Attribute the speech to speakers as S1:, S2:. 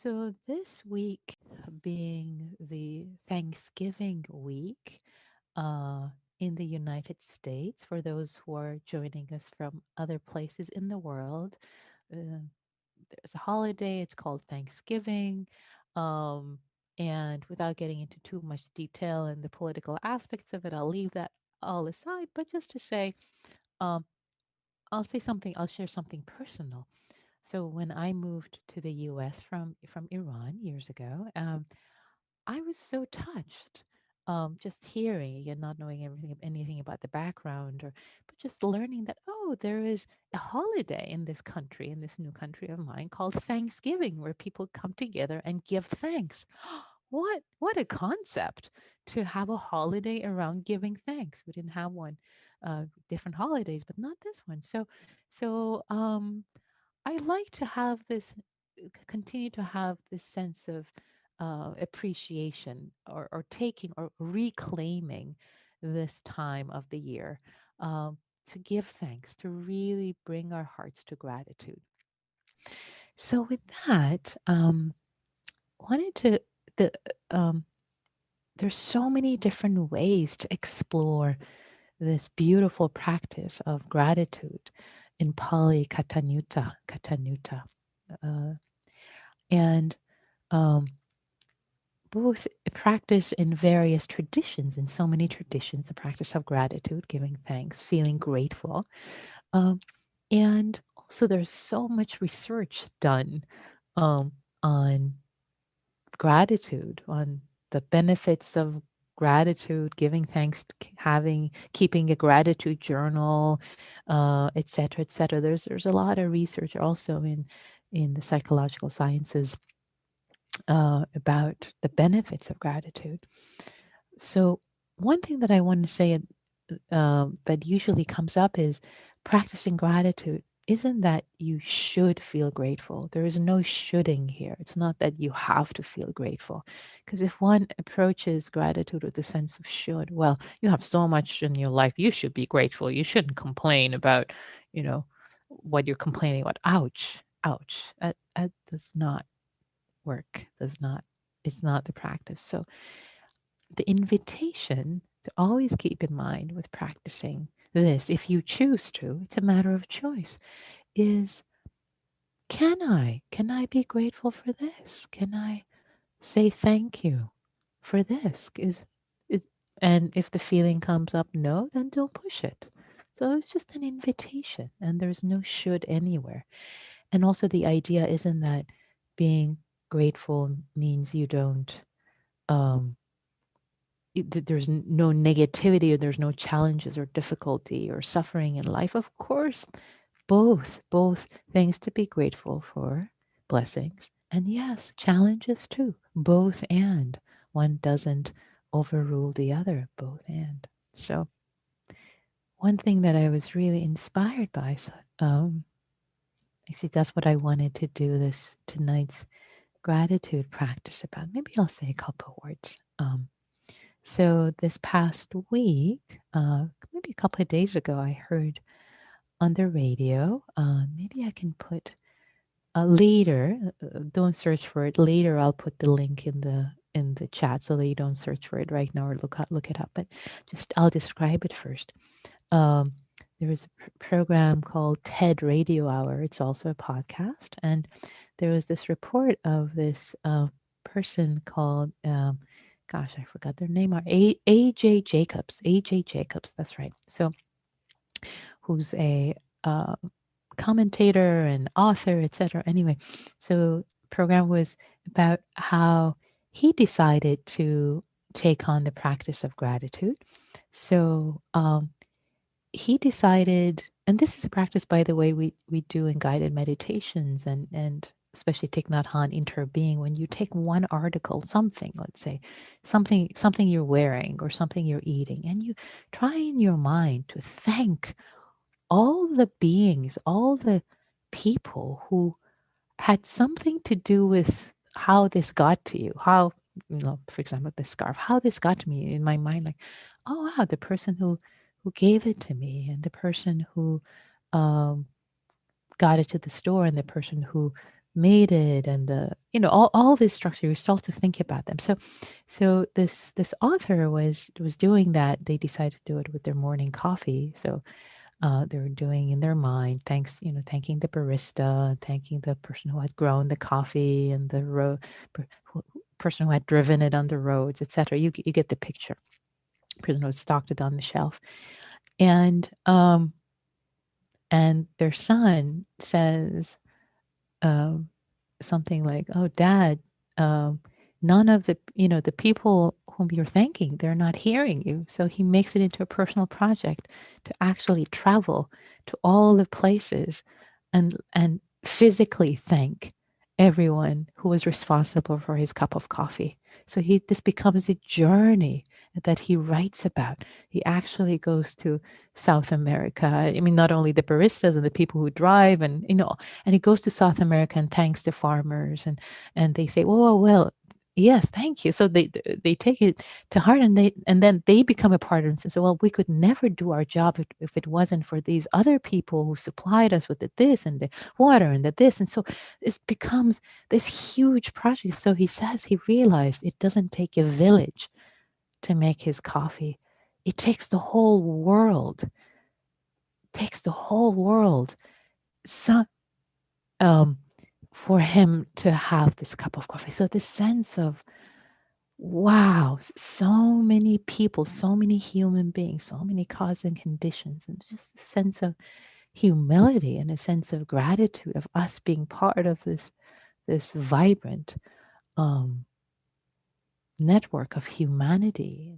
S1: So this week being the Thanksgiving week uh, in the United States, for those who are joining us from other places in the world, there's a holiday. It's called Thanksgiving. Um, and without getting into too much detail and the political aspects of it, I'll leave that all aside. But just to say, um, I'll share something personal. So when I moved to the U.S. from Iran years ago, I was so touched. Just hearing and not knowing anything about the background, but just learning that there is a holiday in this country, in this new country of mine, called Thanksgiving, where people come together and give thanks. What a concept to have a holiday around giving thanks. We didn't have one, different holidays, but not this one. So I like to have this, continue to have this sense of appreciation, or taking or reclaiming this time of the year, to give thanks, to really bring our hearts to gratitude. So, with that, wanted to, the there's so many different ways to explore this beautiful practice of gratitude. In Pali, katanuta, uh, and um, both practice in various traditions, in so many traditions, the practice of gratitude, giving thanks, feeling grateful. Um, and also, there's so much research done um, on gratitude, on the benefits of gratitude, giving thanks, keeping a gratitude journal, et cetera, et cetera. There's a lot of research also in the psychological sciences about the benefits of gratitude. So, one thing that I want to say that usually comes up is practicing gratitude. Isn't that you should feel grateful? There is no shoulding here. It's not that you have to feel grateful. Because if one approaches gratitude with a sense of should, well, you have so much in your life, you should be grateful. You shouldn't complain about, you know, what you're complaining about. Ouch, ouch. That does not work. Does not, it's not the practice. So the invitation to always keep in mind with practicing this, if you choose to, it's a matter of choice, is can I be grateful for this? Can I say thank you for this? Is and if the feeling comes up no, then don't push it. So it's just an invitation, and there's no should anywhere. And also the idea isn't that being grateful means you don't um there's no negativity, or there's no challenges or difficulty or suffering in life. Of course, both things to be grateful for, blessings, and yes, challenges too. Both, and one doesn't overrule the other. Both and. So one thing that I was really inspired by, so actually that's what I wanted to do this tonight's gratitude practice about. Maybe I'll say a couple words. So this past week, maybe a couple of days ago, I heard on the radio. Maybe I can put later. Don't search for it. Later, I'll put the link in the chat so that you don't search for it right now or look it up. But just I'll describe it first. Um, there was a program called TED Radio Hour. It's also a podcast, and there was this report of this person called. Gosh, I forgot their name. AJ Jacobs. AJ Jacobs. That's right. So, who's a uh, commentator and author, etc. Anyway, so program was about how he decided to take on the practice of gratitude. So he decided, and this is a practice, by the way, we do in guided meditations, and especially Thich Nhat Hanh interbeing, when you take one article, something, let's say, something you're wearing or something you're eating, and you try in your mind to thank all the beings, all the people who had something to do with how this got to you, how, for example, the scarf, how this got to me in my mind, like, oh wow, the person who gave it to me, and the person who um, got it to the store, and the person who made it, and all this structure, you start to think about them. So this author was doing that. They decided to do it with their morning coffee. So they were doing in their mind, thanking the barista, thanking the person who had grown the coffee, and the person who had driven it on the roads, etc. You get the picture. Person who had stocked it on the shelf, and their son says, um, something like, "Oh, Dad, um, none of the people whom you're thanking, they're not hearing you." So he makes it into a personal project to actually travel to all the places and physically thank everyone who was responsible for his cup of coffee. So this becomes a journey that he writes about. He actually goes to South America. I mean, not only the baristas and the people who drive, and he goes to South America and thanks the farmers, and they say, well, yes, thank you. So they take it to heart, and then they become a part of it and say, well, we could never do our job if it wasn't for these other people who supplied us with the this and the water and the this. And so it becomes this huge project. So he says he realized it doesn't take a village to make his coffee. It takes the whole world. Takes the whole world. So um for him to have this cup of coffee. So this sense of, wow, so many people, so many human beings, so many causes and conditions, and just a sense of humility and a sense of gratitude of us being part of this vibrant um, network of humanity.